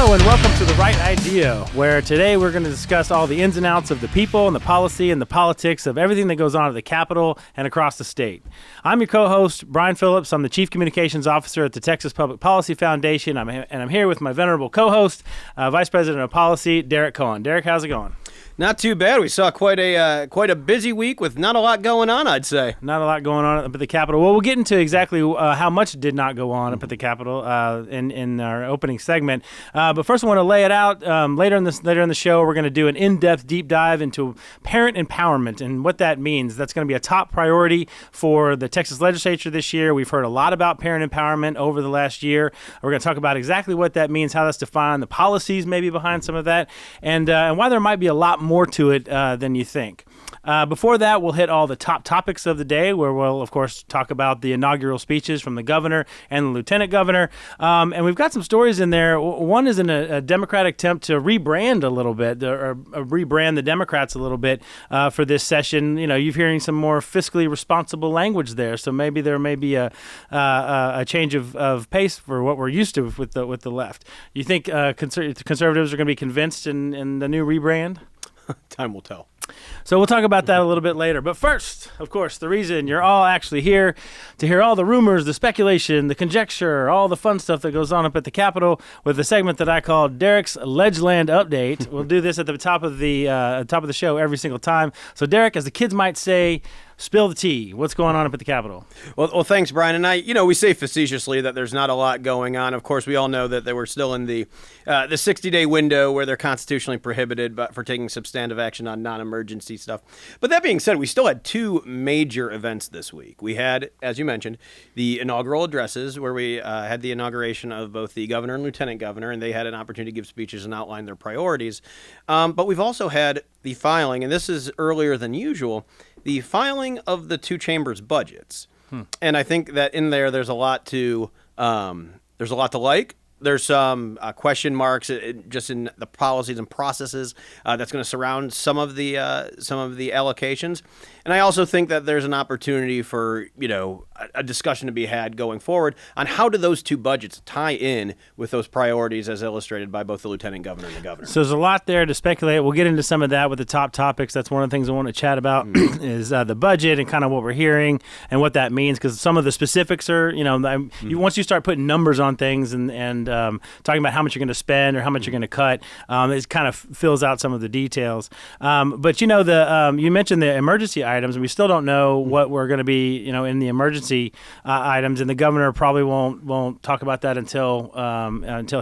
Hello and welcome to The Right Idea, where today we're going to discuss all the ins and outs of the people and the policy and the politics of everything that goes on at the Capitol and across the state. I'm your co-host, Brian Phillips. I'm the Chief Communications Officer at the Texas Public Policy Foundation, and I'm here with my venerable co-host, Vice President of Policy, Derek Cohen. Derek, how's it going? Not too bad. We saw quite a busy week with not a lot going on, I'd say. Not a lot going on up at the Capitol. Well, we'll get into exactly how much did not go on up at the Capitol in our opening segment. But first, I want to lay it out. Later in the show, we're going to do an in-depth deep dive into parent empowerment and what that means. That's going to be a top priority for the Texas legislature this year. We've heard a lot about parent empowerment over the last year. We're going to talk about exactly what that means, how that's defined, the policies maybe behind some of that, and why there might be a lot more to it than you think. Before that, we'll hit all the top topics of the day, where we'll, of course, talk about the inaugural speeches from the governor and the lieutenant governor. And we've got some stories in there. One is in a Democratic attempt to rebrand a little bit, or rebrand the Democrats a little bit for this session. You know, you're hearing some more fiscally responsible language there, so maybe there may be a change of pace for what we're used to with the left. You think conservatives are going to be convinced in the new rebrand? Time will tell. So we'll talk about that a little bit later. But first, of course, the reason you're all actually here to hear all the rumors, the speculation, the conjecture, all the fun stuff that goes on up at the Capitol with the segment that I call Derek's Ledgeland Update. We'll do this at the top of the show every single time. So Derek, as the kids might say, spill the tea. What's going on up at the Capitol? Well, thanks, Brian. And we say facetiously that there's not a lot going on. Of course, we all know that they were still in the 60-day window where they're constitutionally prohibited for taking substantive action on non-emergency stuff. But that being said, we still had two major events this week. We had, as you mentioned, the inaugural addresses, where we had the inauguration of both the governor and lieutenant governor, and they had an opportunity to give speeches and outline their priorities. But we've also had the filing, and this is earlier than usual, the filing of the two chambers' budgets. And I think that in there's a lot to like. There's some question marks just in the policies and processes that's going to surround some of the allocations. And I also think that there's an opportunity for, a discussion to be had going forward on how do those two budgets tie in with those priorities as illustrated by both the lieutenant governor and the governor. So there's a lot there to speculate. We'll get into some of that with the top topics. That's one of the things I want to chat about is the budget and kind of what we're hearing and what that means, because some of the specifics are, once you start putting numbers on things and talking about how much you're going to spend or how much you're going to cut, it kind of fills out some of the details. But, you mentioned the emergency items, and we still don't know what we're going to be, in the emergency items, and the governor probably won't talk about that until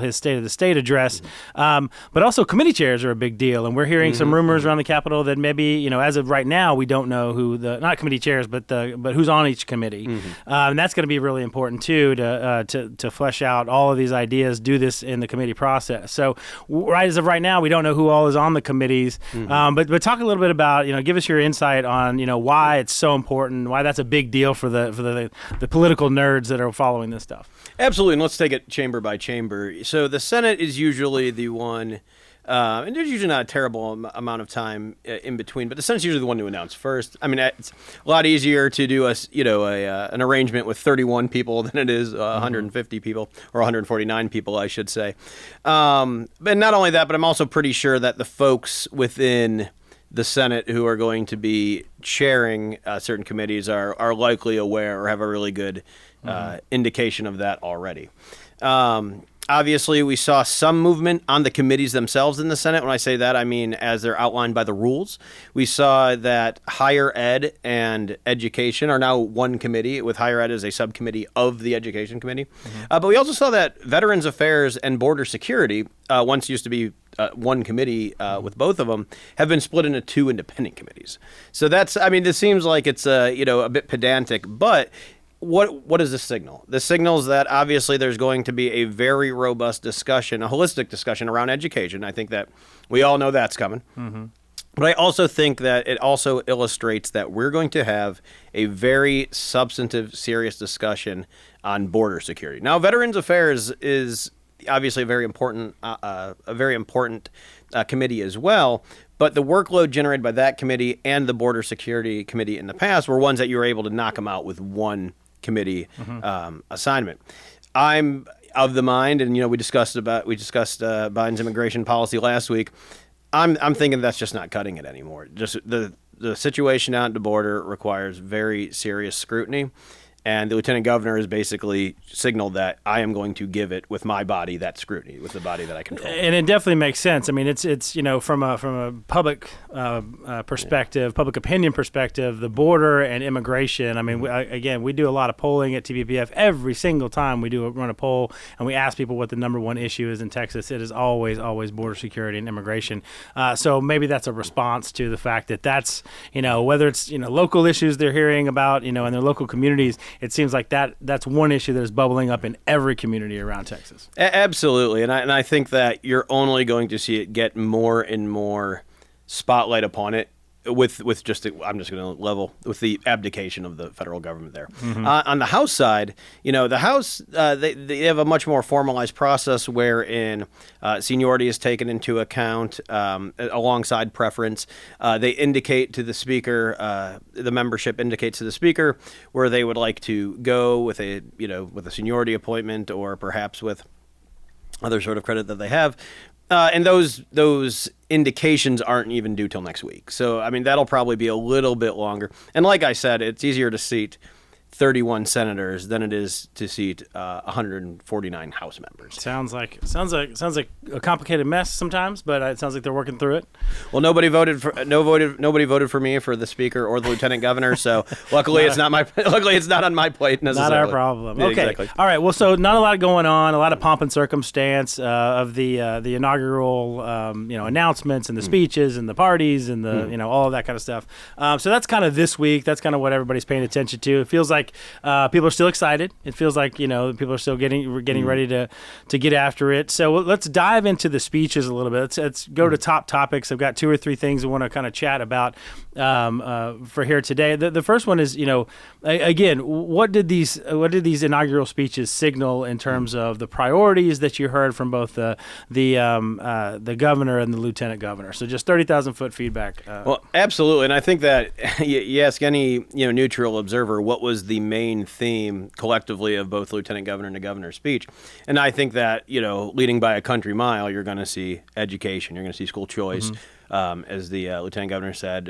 his State of the State address. But also committee chairs are a big deal, and we're hearing some rumors around the Capitol that maybe, as of right now, we don't know who not committee chairs, but who's on each committee. And that's going to be really important too to flesh out all of these ideas, do this in the committee process. So right as of right now, we don't know who all is on the committees. But talk a little bit about, give us your insight on, why it's so important, why that's a big deal for the political nerds that are following this stuff. Absolutely, and let's take it chamber by chamber. So the Senate is usually the one, and there's usually not a terrible amount of time in between, but the Senate's usually the one to announce first. I mean, it's a lot easier to do an arrangement with 31 people than it is 150 people, or 149 people, I should say. But not only that, but I'm also pretty sure that the folks within the Senate who are going to be chairing certain committees are likely aware or have a really good indication of that already. Obviously, we saw some movement on the committees themselves in the Senate. When I say that, I mean as they're outlined by the rules. We saw that higher ed and education are now one committee, with higher ed as a subcommittee of the education committee. But we also saw that Veterans Affairs and Border Security, once used to be one committee with both of them, have been split into two independent committees. So this seems like it's a bit pedantic, but what does this signal? This signals that obviously there's going to be a very robust discussion, a holistic discussion around education. I think that we all know that's coming. But I also think that it also illustrates that we're going to have a very substantive, serious discussion on border security. Now, Veterans Affairs is obviously a very important committee as well. But the workload generated by that committee and the Border Security Committee in the past were ones that you were able to knock them out with one committee assignment. I'm of the mind, and we discussed Biden's immigration policy last week. I'm thinking that's just not cutting it anymore. Just the situation out at the border requires very serious scrutiny. And the lieutenant governor has basically signaled that I am going to give it with my body that scrutiny, with the body that I control. And it definitely makes sense. I mean, it's from a public perspective, public opinion perspective, the border and immigration. I mean, we do a lot of polling at TPPF. Every single time we run a poll and we ask people what the number one issue is in Texas, it is always border security and immigration. So maybe that's a response to the fact that that's whether it's local issues they're hearing about in their local communities. It seems like that's one issue that is bubbling up in every community around Texas. Absolutely, and I think that you're only going to see it get more and more spotlight upon it with I'm just going to level with the abdication of the federal government there. Mm-hmm. On the House side, the House they have a much more formalized process wherein seniority is taken into account alongside preference. They indicate to the speaker, the membership indicates to the speaker where they would like to go with a seniority appointment or perhaps with other sort of credit that they have. And those indications aren't even due till next week. So, I mean, that'll probably be a little bit longer. And like I said, it's easier to seat 31 senators than it is to seat 149 House members. Sounds like a complicated mess sometimes, but it sounds like they're working through it. Well, nobody voted for me for the speaker or the lieutenant governor, so luckily it's not on my plate necessarily. Not our problem. Yeah, okay. Exactly. All right. Well, so not a lot going on, a lot of pomp and circumstance of the inaugural announcements and the speeches and the parties and the all of that kind of stuff. So that's kind of this week. That's kind of what everybody's paying attention to. It feels like people are still excited. It feels like people are still getting ready to get after it. So let's dive into the speeches a little bit. Let's go to top topics. I've got 2 or 3 things I want to kind of chat about for here today. The first one is again, what did these inaugural speeches signal in terms of the priorities that you heard from both the governor and the lieutenant governor? So just 30,000 foot feedback. Well, absolutely, and I think that you ask any neutral observer what was the main theme collectively of both lieutenant governor and the governor's speech, and I think that leading by a country mile, you're going to see education, you're going to see school choice. As the lieutenant governor said,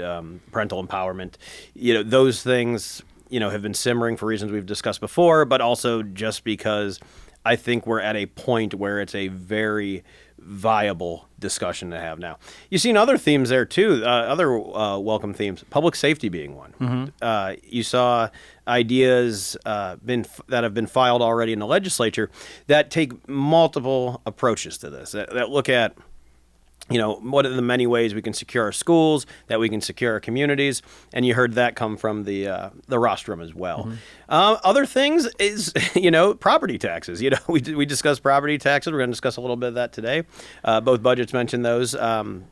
parental empowerment, those things, have been simmering for reasons we've discussed before, but also just because I think we're at a point where it's a very viable discussion to have now. You've seen other themes there too, other welcome themes, public safety being one. Mm-hmm. You saw ideas that have been filed already in the legislature that take multiple approaches to this, that look at what are the many ways we can secure our schools, that we can secure our communities, and you heard that come from the rostrum as well. Mm-hmm. Other things is, property taxes. We discussed property taxes. We're going to discuss a little bit of that today. Both budgets mention those. Some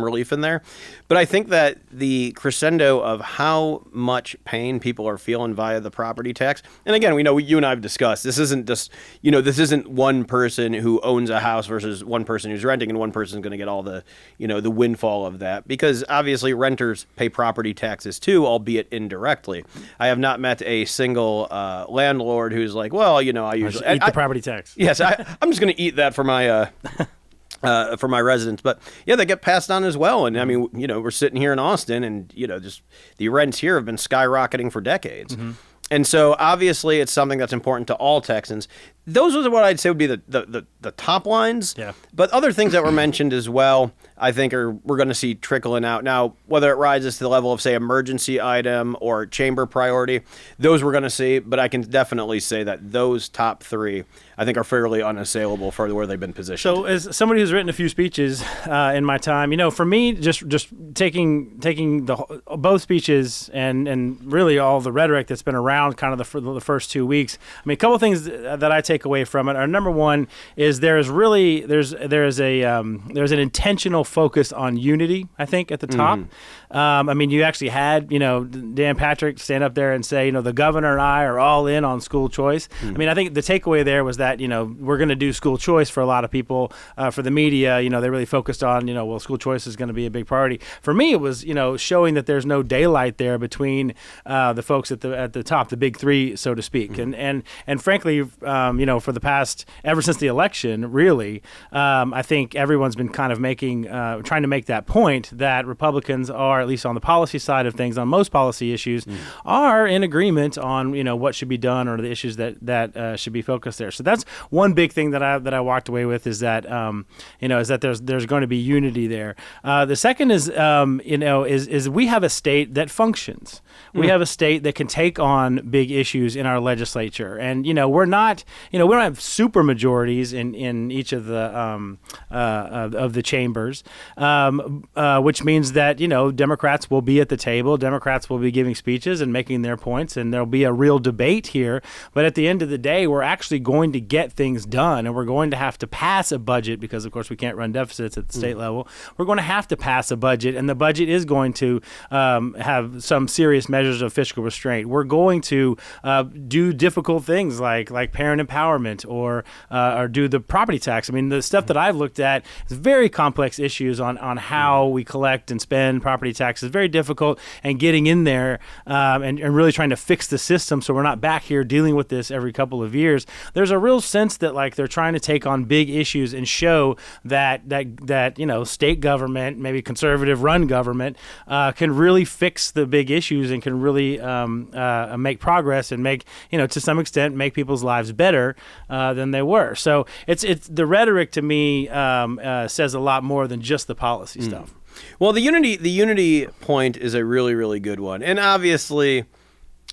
relief in there. But I think that the crescendo of how much pain people are feeling via the property tax, and again, we know you and I have discussed, this isn't just, this isn't one person who owns a house versus one person who's renting, and one person is going to get all the, the windfall of that, because obviously renters pay property taxes too, albeit indirectly. I have not met a single landlord who's like, well, I usually eat the property tax. Yes, I'm just going to eat that for my for my residents, but yeah, they get passed on as well. And I mean, we're sitting here in Austin, and just the rents here have been skyrocketing for decades. Mm-hmm. And so obviously it's something that's important to all Texans. Those are what I'd say would be the top lines. Yeah. But other things that were mentioned as well, I think we're going to see trickling out. Now, whether it rises to the level of, say, emergency item or chamber priority, those we're going to see. But I can definitely say that those top 3, I think, are fairly unassailable for where they've been positioned. So as somebody who's written a few speeches in my time, for me, just taking both speeches and really all the rhetoric that's been around kind of the first 2 weeks, I mean, a couple of things that I take take away from it are, number one, is there's an intentional focus on unity, I think, at the top. I mean, you actually had, Dan Patrick stand up there and say, the governor and I are all in on school choice. I mean, I think the takeaway there was that, we're going to do school choice for a lot of people. For the media, they really focused on, well, school choice is going to be a big priority. For me, it was, showing that there's no daylight there between the folks at the top, the big three, so to speak. And frankly, for the past, ever since the election, really, I think everyone's been kind of trying to make that point that Republicans are, at least on the policy side of things, on most policy issues, are in agreement on what should be done or the issues that should be focused there. So that's one big thing that I walked away with is that there's going to be unity there. The second is is we have a state that functions. We have a state that can take on big issues in our legislature, and we're not we don't have super majorities in each of the chambers, which means that Democrats will be at the table, Democrats will be giving speeches and making their points, and there'll be a real debate here. But at the end of the day, we're actually going to get things done, and we're going to have to pass a budget because, of course, we can't run deficits at the state level. We're going to have to pass a budget, and the budget is going to have some serious measures of fiscal restraint. We're going to do difficult things like parent empowerment or do the property tax. I mean, the stuff that I've looked at is very complex issues on how we collect and spend property taxes. Very difficult, and getting in there and really trying to fix the system so we're not back here dealing with this every couple of years. There's a real sense that they're trying to take on big issues and show that state government, maybe conservative run government, can really fix the big issues and can really make progress and make to some extent make people's lives better than they were. So it's the rhetoric to me says a lot more than just the policy stuff. Well, the unity point is a really, really good one. And obviously,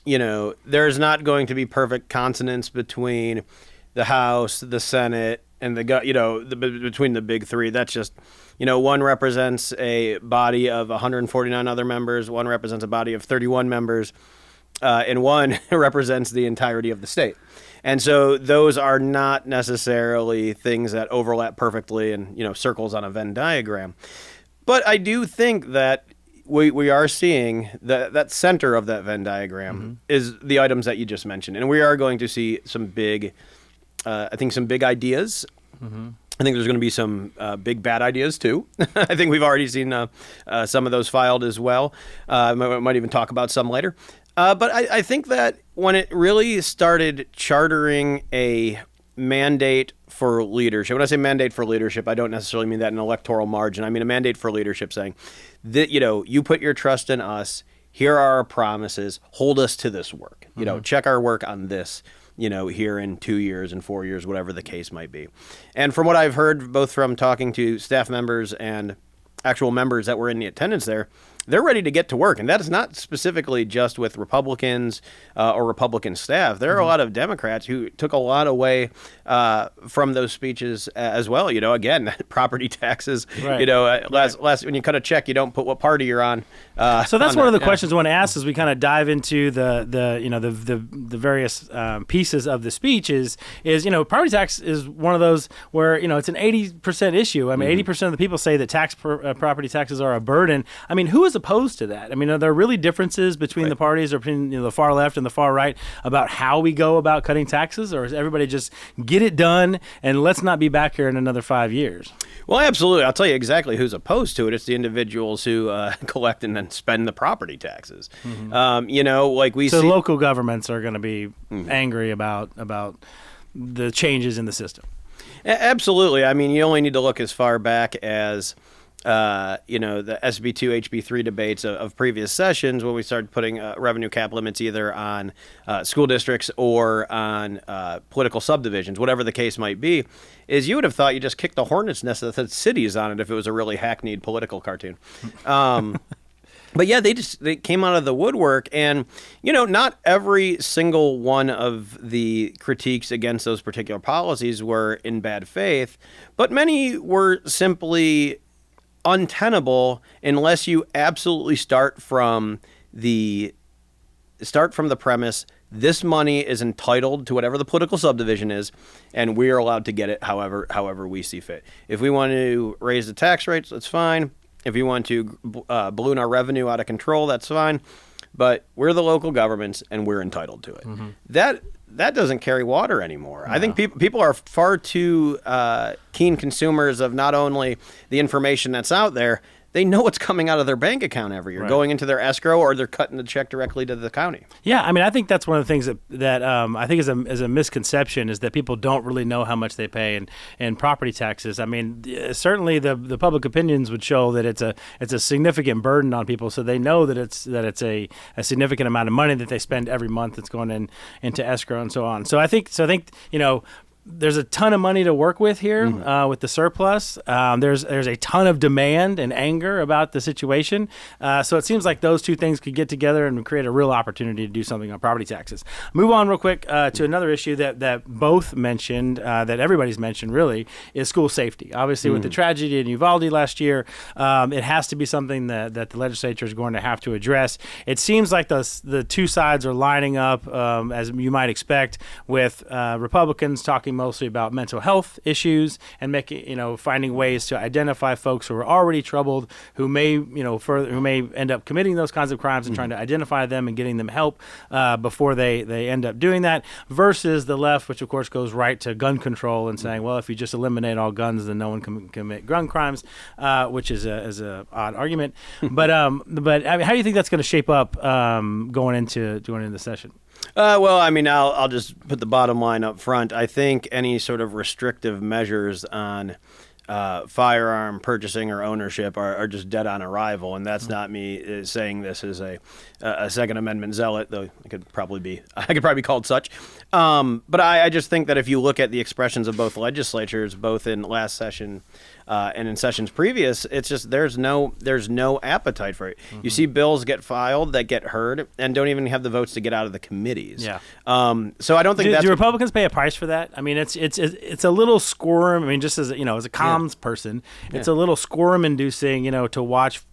there's not going to be perfect consonance between the House, the Senate, and between the big three. That's just, one represents a body of 149 other members, one represents a body of 31 members, and one represents the entirety of the state. And so those are not necessarily things that overlap perfectly and, circles on a Venn diagram. But I do think that we are seeing that center of that Venn diagram is the items that you just mentioned. And we are going to see some big, some big ideas. I think there's going to be some big bad ideas, too. I think we've already seen some of those filed as well. Might even talk about some later. But I think that when it really started chartering a mandate for leadership, when I say mandate for leadership, I don't necessarily mean that in an electoral margin. I mean a mandate for leadership saying that, you put your trust in us. Here are our promises. Hold us to this work. Check our work on this, here in 2 years and 4 years, whatever the case might be. And from what I've heard, both from talking to staff members and actual members that were in the attendance there, they're ready to get to work. And that is not specifically just with Republicans or Republican staff. There are a lot of Democrats who took a lot away from those speeches as well. Again, property taxes, right. Last when you cut a check, you don't put what party you're on. So that's one of the questions I want to ask as we kind of dive into the various pieces of the speech is property tax is one of those where, it's an 80% issue. I mean, 80% of the people say that property taxes are a burden. I mean, who is opposed to that? I mean, are there really differences between the parties or between the far left and the far right about how we go about cutting taxes, or is everybody just get it done and let's not be back here in another 5 years? Well, absolutely. I'll tell you exactly who's opposed to it. It's the individuals who collect and then spend the property taxes. So local governments are going to be angry about the changes in the system. Absolutely. I mean, you only need to look as far back as the SB2, HB3 debates of previous sessions when we started putting revenue cap limits either on school districts or on political subdivisions, whatever the case might be, is you would have thought you just kicked the hornet's nest that said cities on it if it was a really hackneyed political cartoon. But yeah, they came out of the woodwork, and not every single one of the critiques against those particular policies were in bad faith, but many were simply untenable unless you absolutely start from the premise This money is entitled to whatever the political subdivision is, and we are allowed to get it however we see fit. If we want to raise the tax rates, that's fine. If we want to balloon our revenue out of control, that's fine. But we're the local governments, and we're entitled to it. That doesn't carry water anymore. No. I think people are far too keen consumers of not only the information that's out there, they know what's coming out of their bank account every year, going into their escrow, or they're cutting the check directly to the county. Yeah, I mean, I think that's one of the things that I think is a misconception, is that people don't really know how much they pay in property taxes. I mean, certainly the public opinions would show that it's a significant burden on people, so they know that it's a significant amount of money that they spend every month that's going into escrow and so on. So I think there's a ton of money to work with here with the surplus. There's a ton of demand and anger about the situation. So it seems like those two things could get together and create a real opportunity to do something on property taxes. Move on real quick to another issue that both mentioned, that everybody's mentioned really, is school safety. Obviously, with the tragedy in Uvalde last year, it has to be something that the legislature is going to have to address. It seems like the two sides are lining up, as you might expect, with Republicans talking mostly about mental health issues and finding ways to identify folks who are already troubled, who may end up committing those kinds of crimes, and trying to identify them and getting them help before they end up doing that, versus the left, which of course goes right to gun control and saying, well, if you just eliminate all guns, then no one can commit gun crimes, which is a odd argument. But I mean, how do you think that's going to shape up going into the session? Well, I mean, I'll just put the bottom line up front. I think any sort of restrictive measures on firearm purchasing or ownership are just dead on arrival, and that's not me saying this as a Second Amendment zealot, though I could probably be called such. But I just think that if you look at the expressions of both legislatures, both in last session and in sessions previous, it's just there's no appetite for it. You see bills get filed that get heard and don't even have the votes to get out of the committees. Yeah. So I don't think do Republicans pay a price for that? I mean, it's a little squirm. I mean, just as as a comms person, it's a little squirm-inducing, to watch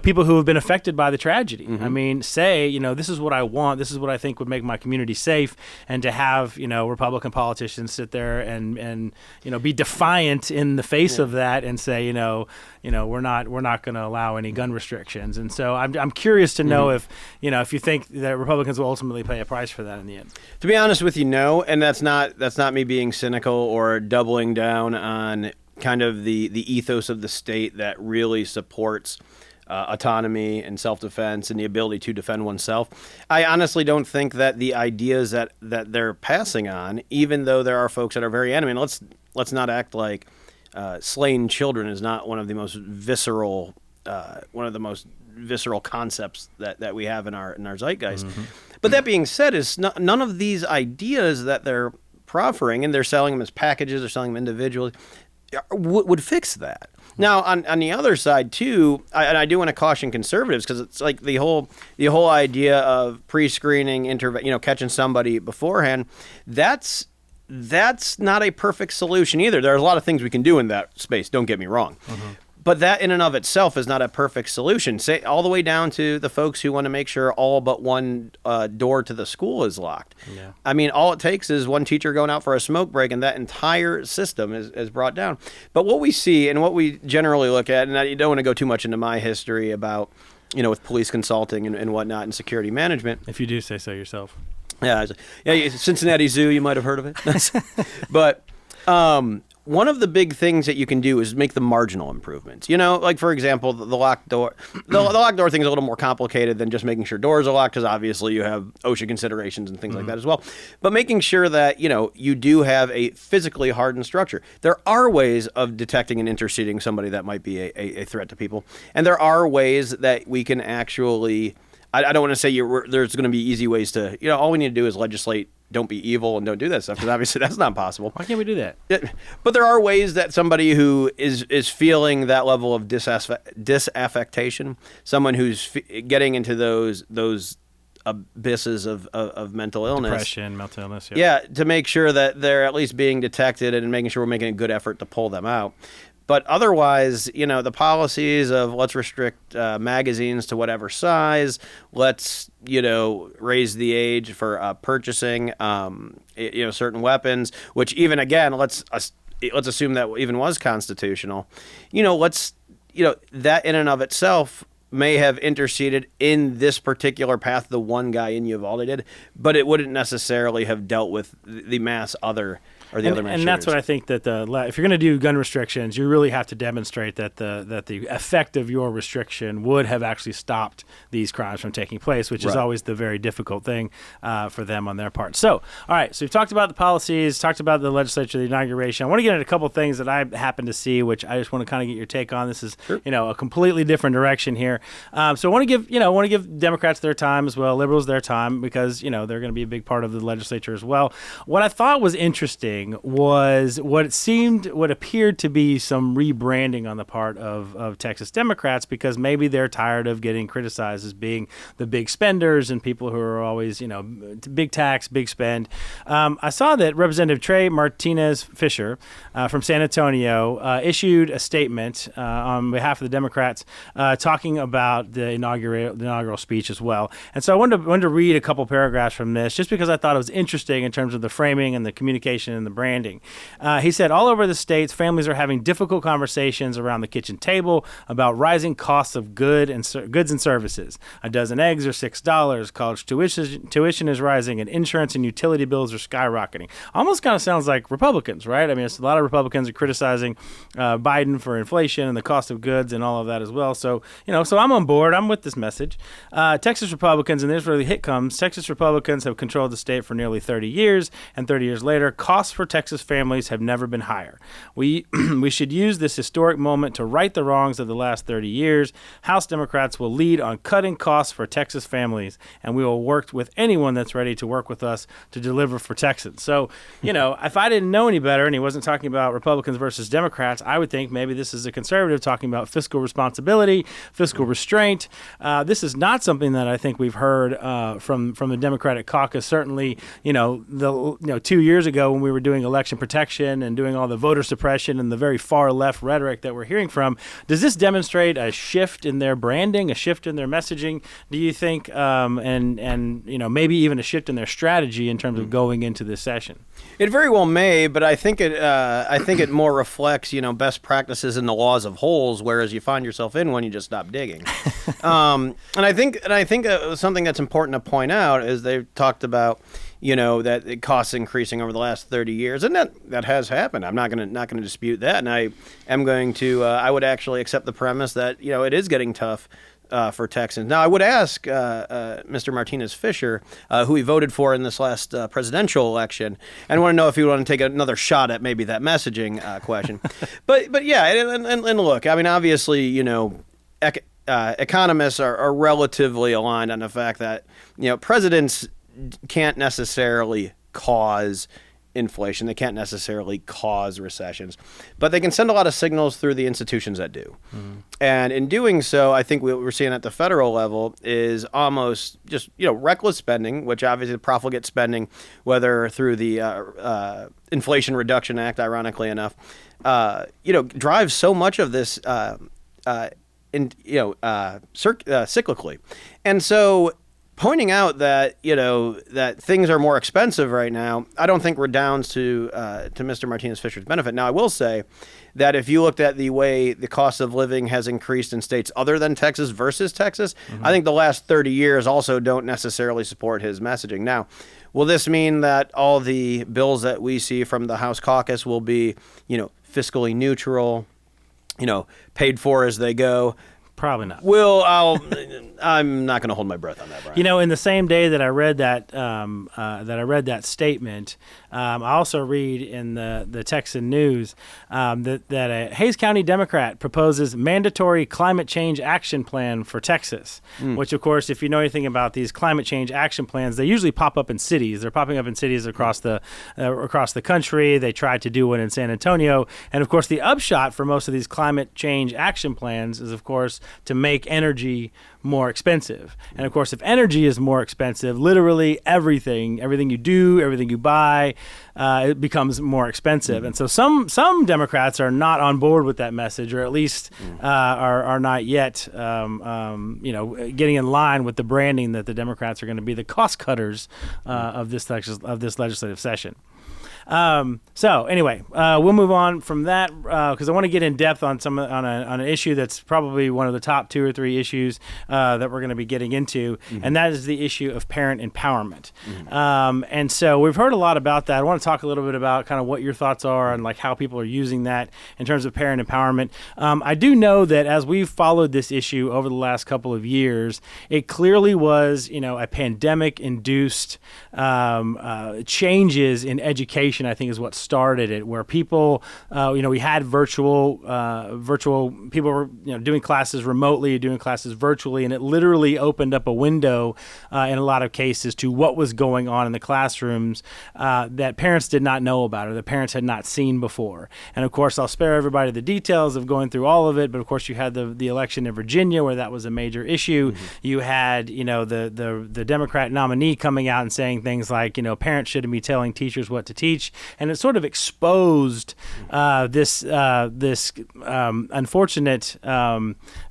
people who have been affected by the tragedy. I mean, say, this is what I want. This is what I think would make my community safe. And to have, Republican politicians sit there and be defiant in the face of that and say, we're not going to allow any gun restrictions. And so I'm curious to know if you think that Republicans will ultimately pay a price for that in the end. To be honest with you, no. And that's not me being cynical or doubling down on kind of the ethos of the state that really supports autonomy and self-defense and the ability to defend oneself. I honestly don't think that the ideas that they're passing on, even though there are folks that are very animated, let's not act like slain children is not one of the most visceral concepts that we have in our zeitgeist. But that being said, none of these ideas that they're proffering, and they're selling them as packages or selling them individually, would fix that. Now, on the other side too, I do want to caution conservatives, because it's like the whole idea of pre-screening, catching somebody beforehand. That's not a perfect solution either. There are a lot of things we can do in that space. Don't get me wrong. But that in and of itself is not a perfect solution. Say all the way down to the folks who want to make sure all but one door to the school is locked. Yeah. I mean, all it takes is one teacher going out for a smoke break, and that entire system is brought down. But what we see and what we generally look at, and I don't want to go too much into my history about, with police consulting and whatnot and security management. If you do say so yourself. Yeah, Cincinnati Zoo, you might have heard of it. But one of the big things that you can do is make the marginal improvements. Like, for example, the locked door. The locked door thing is a little more complicated than just making sure doors are locked, because obviously you have OSHA considerations and things like that as well. But making sure that, you do have a physically hardened structure. There are ways of detecting and interceding somebody that might be a threat to people. And there are ways that we can actually... I don't want to say there's going to be easy ways to... all we need to do is legislate, don't be evil and don't do that stuff, because obviously that's not possible. Why can't we do that? But there are ways that somebody who is feeling that level of disaffectation, someone who's getting into those abysses of mental illness. Depression, mental illness, yeah, to make sure that they're at least being detected and making sure we're making a good effort to pull them out. But otherwise, the policies of let's restrict magazines to whatever size, let's raise the age for purchasing certain weapons, which even again let's assume that even was constitutional. That in and of itself may have interceded in this particular path the one guy in Uvalde did, but it wouldn't necessarily have dealt with the mass other or the other mass and shooters. That's what I think that if you're going to do gun restrictions, you really have to demonstrate that the effect of your restriction would have actually stopped these crimes from taking place, which is always the very difficult thing for them on their part. So, all right, so we've talked about the policies, talked about the legislature, the inauguration. I want to get into a couple things that I happen to see, which I just want to kind of get your take on. This is a completely different direction here. So I want to give Democrats their time as well, liberals their time, because they're going to be a big part of the legislature as well. What I thought was interesting was what appeared to be some rebranding on the part of Texas Democrats, because maybe they're tired of getting criticized as being the big spenders and people who are always, big tax, big spend. I saw that Representative Trey Martinez Fisher from San Antonio issued a statement on behalf of the Democrats talking about the inaugural speech as well. And so I wanted to read a couple paragraphs from this, just because I thought it was interesting in terms of the framing and the communication and the branding. He said, all over the states, families are having difficult conversations around the kitchen table about rising costs of goods and services. A dozen eggs are $6. College tuition is rising, and insurance and utility bills are skyrocketing. Almost kind of sounds like Republicans, right? I mean, a lot of Republicans are criticizing Biden for inflation and the cost of goods and all of that as well. So, so I'm on board. I'm with this message. Texas Republicans, and this is where the hit comes, Texas Republicans have controlled the state for nearly 30 years, and 30 years later, costs for Texas families have never been higher. We should use this historic moment to right the wrongs of the last 30 years. House Democrats will lead on cutting costs for Texas families, and we will work with anyone that's ready to work with us to deliver for Texans. So, if I didn't know any better and he wasn't talking about Republicans versus Democrats, I would think maybe this is a conservative talking about fiscal responsibility, fiscal restraint. This is not something that I think we've heard from the Democratic caucus. Certainly, 2 years ago when we were doing election protection and doing all the voter suppression and the very far left rhetoric that we're hearing from. Does this demonstrate a shift in their branding, a shift in their messaging, do you think, and maybe even a shift in their strategy in terms of going into this session? It very well may, but I think it more reflects best practices in the laws of holes, whereas you find yourself in one, you just stop digging. And I think something that's important to point out is they've talked about that it costs increasing over the last 30 years, and that has happened. I'm not going to dispute that, and I am going to I would actually accept the premise that it is getting tough for Texans. Now, I would ask Mr. Martinez Fisher, who he voted for in this last presidential election, and want to know if he would want to take another shot at maybe that messaging question. but yeah, and look, I mean, obviously, economists are relatively aligned on the fact that presidents can't necessarily cause inflation. They can't necessarily cause recessions, but they can send a lot of signals through the institutions that do. Mm-hmm. And in doing so, I think what we're seeing at the federal level is almost just, reckless spending, which obviously the profligate spending, whether through the Inflation Reduction Act, ironically enough, drives so much of this cyclically. And so pointing out that that things are more expensive right now, I don't think redounds to Mr. Martinez Fisher's benefit. Now, I will say that if you looked at the way the cost of living has increased in states other than Texas versus Texas, mm-hmm. I think the last 30 years also don't necessarily support his messaging. Now, will this mean that all the bills that we see from the House caucus will be, fiscally neutral, paid for as they go? Probably not. Well, I'm not going to hold my breath on that, Brian. In the same day that I read that statement, I also read in the Texan News that a Hays County Democrat proposes mandatory climate change action plan for Texas, which, of course, if you know anything about these climate change action plans, they usually pop up in cities. They're popping up in cities across the country. They tried to do one in San Antonio. And, of course, the upshot for most of these climate change action plans is, of course, to make energy more expensive. And of course, if energy is more expensive, literally everything you do, everything you buy, it becomes more expensive. And so some Democrats are not on board with that message, or at least are not yet, getting in line with the branding that the Democrats are going to be the cost cutters of this legislative session. So anyway, we'll move on from that because I want to get in depth on on an issue that's probably one of the top 2 or 3 issues that we're going to be getting into, and that is the issue of parent empowerment. And so we've heard a lot about that. I want to talk a little bit about kind of what your thoughts are and like how people are using that in terms of parent empowerment. I do know that as we've followed this issue over the last couple of years, it clearly was, a pandemic-induced changes in education, I think, is what started it, where people, we had virtual people were, doing classes remotely, doing classes virtually, and it literally opened up a window in a lot of cases to what was going on in the classrooms that parents did not know about or that parents had not seen before. And of course, I'll spare everybody the details of going through all of it, but of course, you had the election in Virginia where that was a major issue. You had, the Democrat nominee coming out and saying things like, parents shouldn't be telling teachers what to teach. And it sort of exposed this unfortunate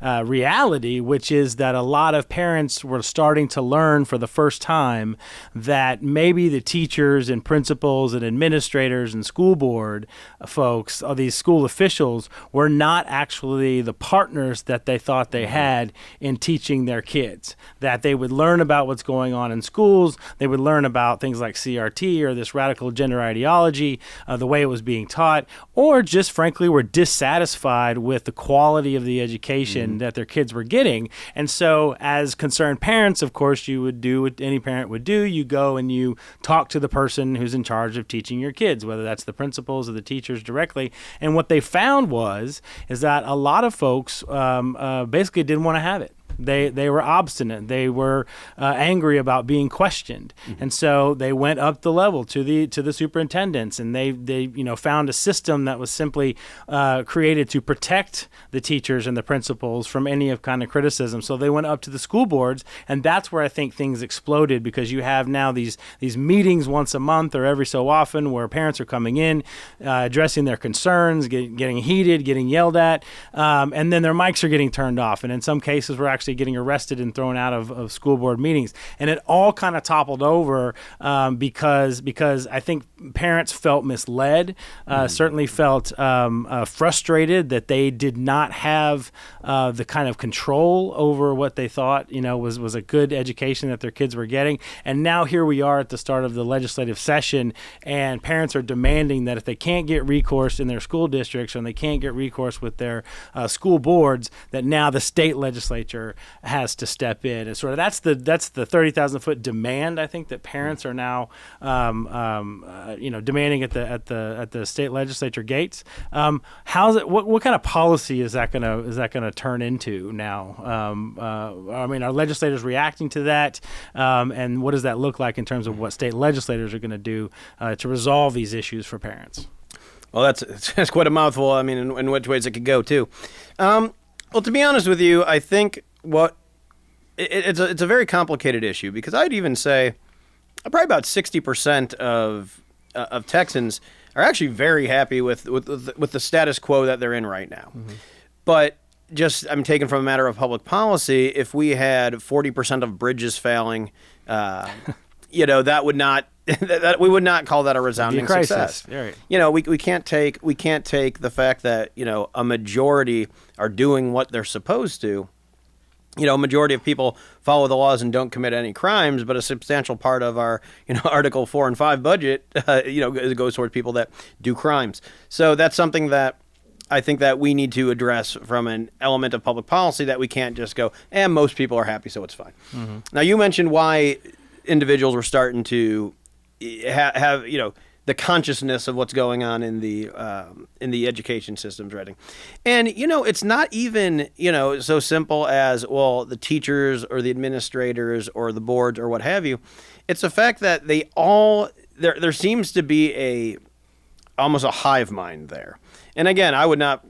reality, which is that a lot of parents were starting to learn for the first time that maybe the teachers and principals and administrators and school board folks, or these school officials, were not actually the partners that they thought they had in teaching their kids. That they would learn about what's going on in schools, they would learn about things like CRT or this radical gender ideology, the way it was being taught, or just frankly were dissatisfied with the quality of the education that their kids were getting. And so as concerned parents, of course, you would do what any parent would do. You go and you talk to the person who's in charge of teaching your kids, whether that's the principals or the teachers directly. And what they found is that a lot of folks basically didn't want to have it. They were obstinate. They were angry about being questioned, and so they went up the level to the superintendents, and they found a system that was simply created to protect the teachers and the principals from any of kind of criticism. So they went up to the school boards, and that's where I think things exploded, because you have now these meetings once a month or every so often where parents are coming in, addressing their concerns, getting heated, getting yelled at, and then their mics are getting turned off, and in some cases we're actually getting arrested and thrown out of school board meetings. And it all kind of toppled over because I think parents felt misled, certainly felt frustrated that they did not have the kind of control over what they thought was a good education that their kids were getting. And now here we are at the start of the legislative session, and parents are demanding that if they can't get recourse in their school districts and they can't get recourse with their school boards, that now the state legislature has to step in. And sort of that's the 30,000-foot demand, I think, that parents are now demanding at the state legislature gates. How's it? What kind of policy is that gonna turn into now? Are legislators reacting to that? And what does that look like in terms of what state legislators are going to do to resolve these issues for parents? Well, that's quite a mouthful. I mean, in which ways it could go too. Well, to be honest with you, I think it's a very complicated issue, because I'd even say probably about 60% of Texans are actually very happy with the status quo that they're in right now. But I'm taken from a matter of public policy. If we had 40% of bridges failing, that would not. That we would not call that a resounding success. Right. We can't take the fact that a majority are doing what they're supposed to. A majority of people follow the laws and don't commit any crimes, but a substantial part of our Article 4 and 5 budget goes towards people that do crimes. So that's something that I think that we need to address from an element of public policy, that we can't just go, most people are happy, so it's fine. Now, you mentioned why individuals were starting to have the consciousness of what's going on in the education systems, right? And it's not even so simple as, well, the teachers or the administrators or the boards or what have you. It's the fact that they all there seems to be almost a hive mind there. And again, I wouldn't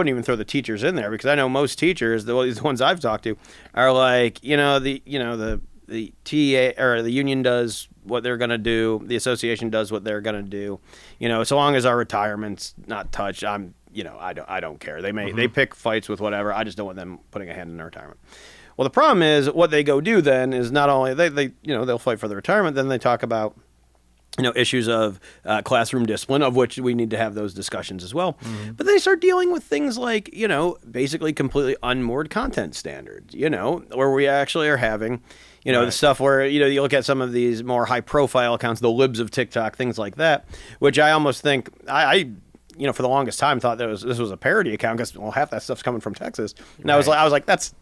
even throw the teachers in there, because I know most teachers, the ones I've talked to, are like, the TA or the union does what they're going to do, the association does what they're going to do. So long as our retirement's not touched, I don't care. They pick fights with whatever. I just don't want them putting a hand in their retirement. Well, the problem is what they go do then is not only they'll fight for the retirement, then they talk about issues of classroom discipline, of which we need to have those discussions as well. But they start dealing with things like, basically completely unmoored content standards, where we actually are having, the stuff where, you look at some of these more high profile accounts, the libs of TikTok, things like that, which I almost think for the longest time thought this was a parody account, because half that stuff's coming from Texas, and I was like, that's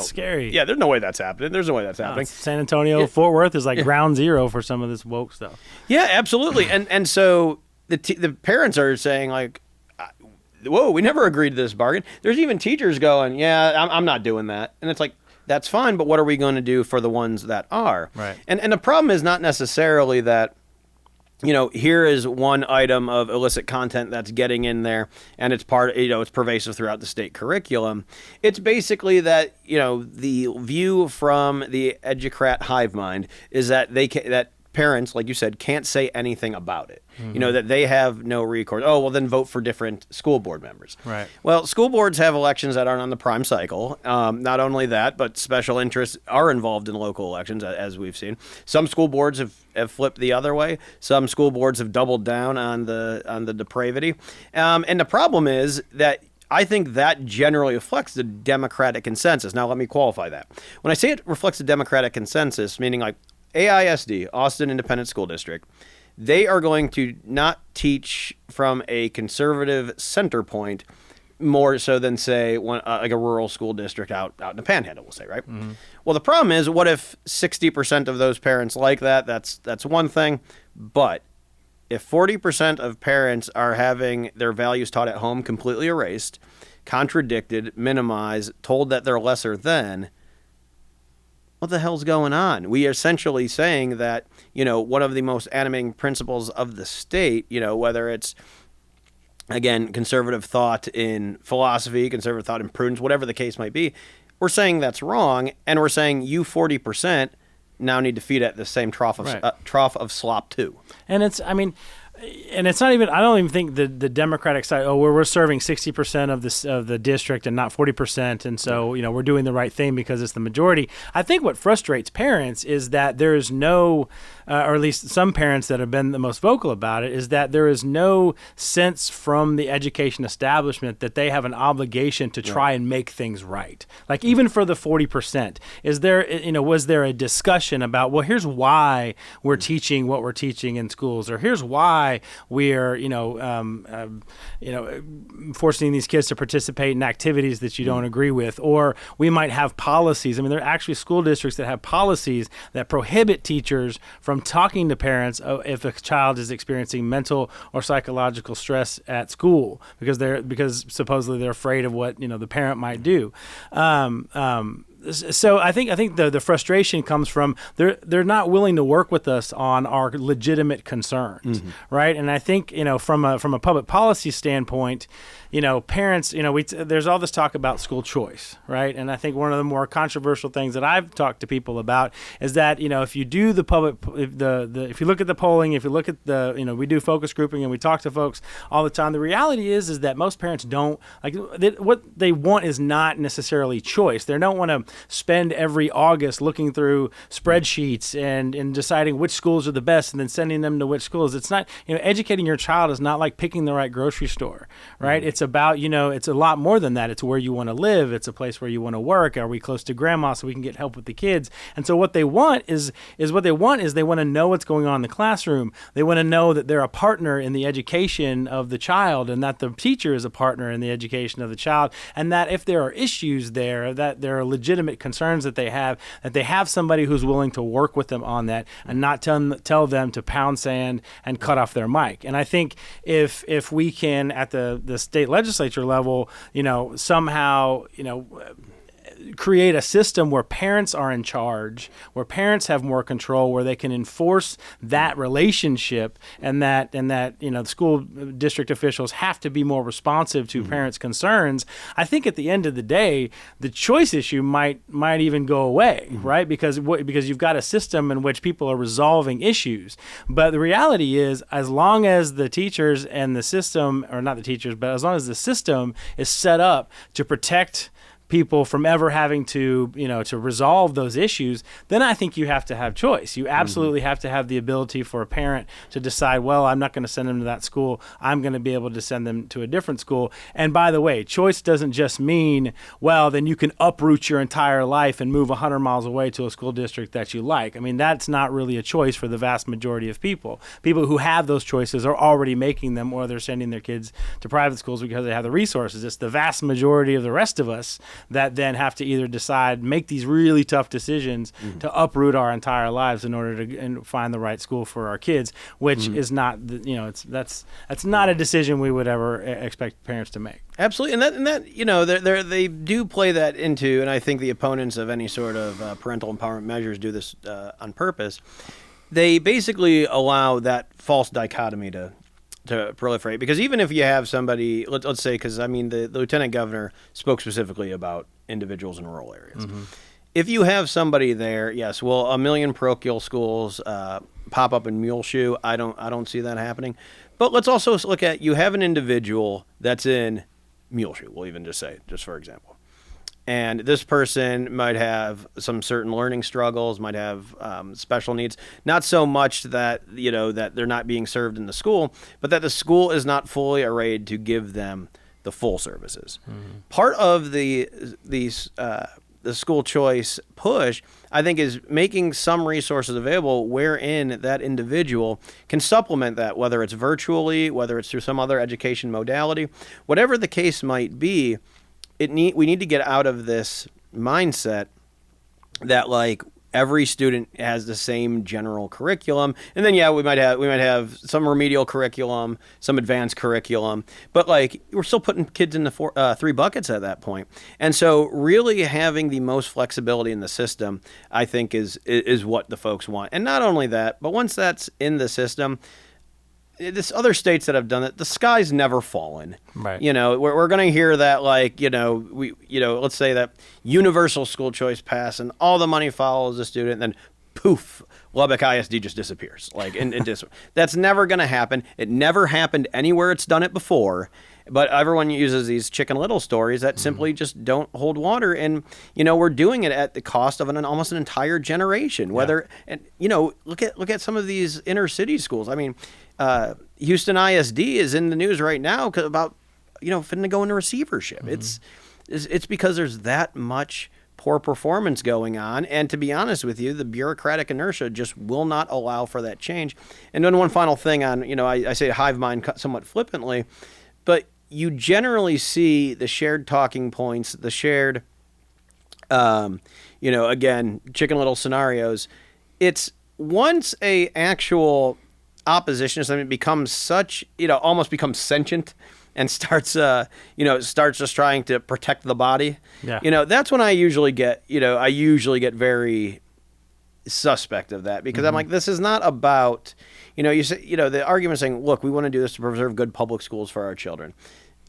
scary. Yeah, there's no way that's happening. There's no way that's happening. San Antonio, Fort Worth is like ground zero for some of this woke stuff. Yeah, absolutely. And so the parents are saying like, whoa, we never agreed to this bargain. There's even teachers going, yeah, I'm not doing that, and it's like, that's fine, but what are we going to do for the ones that are? Right. And the problem is not necessarily that, here is one item of illicit content that's getting in there, and it's it's pervasive throughout the state curriculum. It's basically that, the view from the educrat hive mind is that that parents, like you said, can't say anything about it. That they have no recourse. Oh, well, then vote for different school board members. Right. Well, school boards have elections that aren't on the prime cycle. Not only that, but special interests are involved in local elections, as we've seen. Some school boards have flipped the other way. Some school boards have doubled down on the depravity. And the problem is that I think that generally reflects the Democratic consensus. Now, let me qualify that. When I say it reflects the Democratic consensus, meaning like AISD, Austin Independent School District, they are going to not teach from a conservative center point more so than, say, like a rural school district out in the Panhandle, we'll say, right? Well, the problem is, what if 60% of those parents like that? That's one thing. But if 40% of parents are having their values taught at home completely erased, contradicted, minimized, told that they're lesser than, what the hell's going on? We are essentially saying that, one of the most animating principles of the state, whether it's, again, conservative thought in philosophy, conservative thought in prudence, whatever the case might be, we're saying that's wrong, and we're saying you 40% now need to feed at the same trough of slop too. And it's not even, I don't even think the Democratic side, we're serving 60% of the district and not 40%, and so we're doing the right thing because it's the majority. I think what frustrates parents is that there is no, or at least some parents that have been the most vocal about it, is that there is no sense from the education establishment that they have an obligation to try and make things right. Like even for the 40%, was there a discussion about, well, here's why we're teaching what we're teaching in schools, or here's why we're forcing these kids to participate in activities that you don't agree with, or we might have policies. There are actually school districts that have policies that prohibit teachers from talking to parents if a child is experiencing mental or psychological stress at school because supposedly they're afraid of what the parent might do. So I think the frustration comes from they're not willing to work with us on our legitimate concerns, right? And I think from a public policy standpoint, parents, there's all this talk about school choice, right? And I think one of the more controversial things that I've talked to people about is that if you do if you look at the polling, if you look at we do focus grouping and we talk to folks all the time, the reality is that most parents don't what they want is not necessarily choice. They don't want to spend every August looking through spreadsheets and deciding which schools are the best and then sending them to which schools. It's not, educating your child is not like picking the right grocery store, right? It's about, it's a lot more than that. It's where you want to live. It's a place where you want to work. Are we close to grandma so we can get help with the kids? And so what they want is they want to know what's going on in the classroom. They want to know that they're a partner in the education of the child and that the teacher is a partner in the education of the child, and that if there are issues there, that there are legitimate concerns that they have somebody who's willing to work with them on that and not tell them to pound sand and cut off their mic. And I think if we can at the state legislature level, somehow, create a system where parents are in charge, where parents have more control, where they can enforce that relationship, and that the school district officials have to be more responsive to parents' concerns, I think at the end of the day, the choice issue might even go away, right? Because you've got a system in which people are resolving issues. But the reality is, as long as the teachers and the system, or not the teachers, but as long as the system is set up to protect people from ever having to resolve those issues, then I think you have to have choice. You absolutely have to have the ability for a parent to decide, well, I'm not going to send them to that school. I'm going to be able to send them to a different school. And by the way, choice doesn't just mean, well, then you can uproot your entire life and move 100 miles away to a school district that you like. I mean, that's not really a choice for the vast majority of people. People who have those choices are already making them, or they're sending their kids to private schools because they have the resources. It's the vast majority of the rest of us that then have to either make these really tough decisions to uproot our entire lives in order to find the right school for our kids, which is not, that's not a decision we would ever expect parents to make. Absolutely, and that they do play that into, and I think the opponents of any sort of parental empowerment measures do this on purpose. They basically allow that false dichotomy to proliferate, because even if you have somebody, let's say, because I mean the lieutenant governor spoke specifically about individuals in rural areas. If you have somebody there, yes, will 1 million parochial schools pop up in Muleshoe? I don't see that happening. But let's also look at, you have an individual that's in Muleshoe. We'll even just say, just for example. And this person might have some certain learning struggles, might have special needs, not so much that, that they're not being served in the school, but that the school is not fully arrayed to give them the full services. Part of the school choice push, I think, is making some resources available wherein that individual can supplement that, whether it's virtually, whether it's through some other education modality, whatever the case might be. We need to get out of this mindset that every student has the same general curriculum, and then we might have some remedial curriculum, some advanced curriculum, but we're still putting kids in the 3 buckets at that point. And so really having the most flexibility in the system, I think, is what the folks want. And not only that, but once that's in the system, this other states that have done it, the sky's never fallen. Right. We're going to hear that, let's say that universal school choice pass and all the money follows the student, and then poof, Lubbock ISD just disappears. That's never going to happen. It never happened anywhere it's done it before. But everyone uses these Chicken Little stories that simply just don't hold water, and we're doing it at the cost of almost an entire generation. Look at some of these inner city schools. I mean, Houston ISD is in the news right now about finna go into receivership. It's because there's that much poor performance going on, and to be honest with you, the bureaucratic inertia just will not allow for that change. And then one final thing on, I say hive mind somewhat flippantly, but you generally see the shared talking points, the shared, again, Chicken Little scenarios. It's once a actual opposition to something becomes such, almost becomes sentient and starts just trying to protect the body. Yeah. That's when I usually get very suspect of that, because I'm like, this is not about, you say, the argument saying, look, we want to do this to preserve good public schools for our children.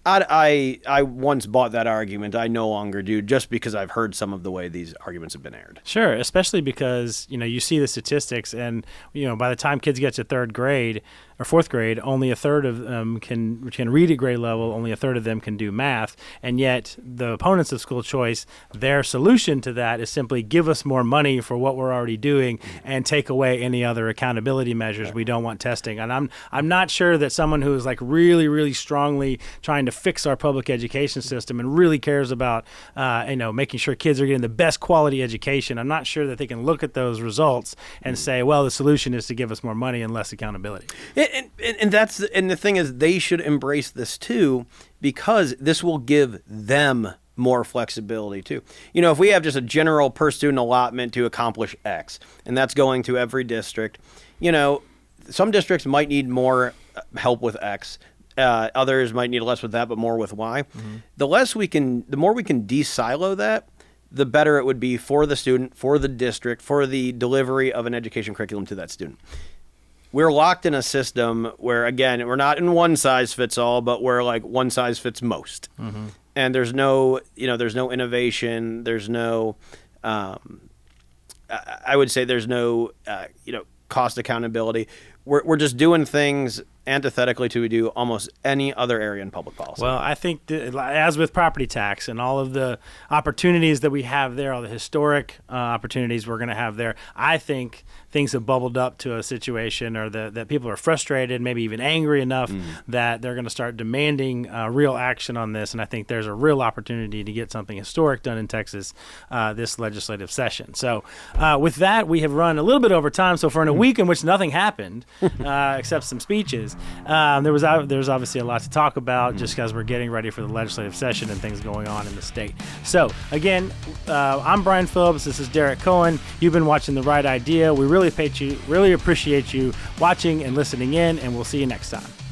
I once bought that argument. I no longer do, just because I've heard some of the way these arguments have been aired. Sure, especially because, you see the statistics, and, by the time kids get to 3rd grade or 4th grade, only a third of them can read at grade level, only a third of them can do math, and yet the opponents of school choice, their solution to that is simply give us more money for what we're already doing and take away any other accountability measures. We don't want testing. And I'm not sure that someone who is really, really strongly trying to fix our public education system and really cares about making sure kids are getting the best quality education, I'm not sure that they can look at those results and say, well, the solution is to give us more money and less accountability. And the thing is, they should embrace this too, because this will give them more flexibility too. If we have just a general per student allotment to accomplish X, and that's going to every district, some districts might need more help with X. Others might need less with that, but more with Y. The more we can de-silo that, the better it would be for the student, for the district, for the delivery of an education curriculum to that student. We're locked in a system where, again, we're not in one size fits all, but we're like one size fits most. Mm-hmm. And there's no innovation. There's no, I would say there's no, cost accountability. We're just doing things antithetically to do almost any other area in public policy. Well, I think as with property tax and all of the opportunities that we have there, all the historic opportunities we're going to have there, I think things have bubbled up to a situation or that people are frustrated, maybe even angry enough that they're going to start demanding real action on this. And I think there's a real opportunity to get something historic done in Texas this legislative session. So with that, we have run a little bit over time. So for in a week in which nothing happened except some speeches, there's obviously a lot to talk about just because we're getting ready for the legislative session and things going on in the state. So again, I'm Brian Phillips. This is Derek Cohen. You've been watching The Right Idea. We really appreciate you watching and listening in, and we'll see you next time.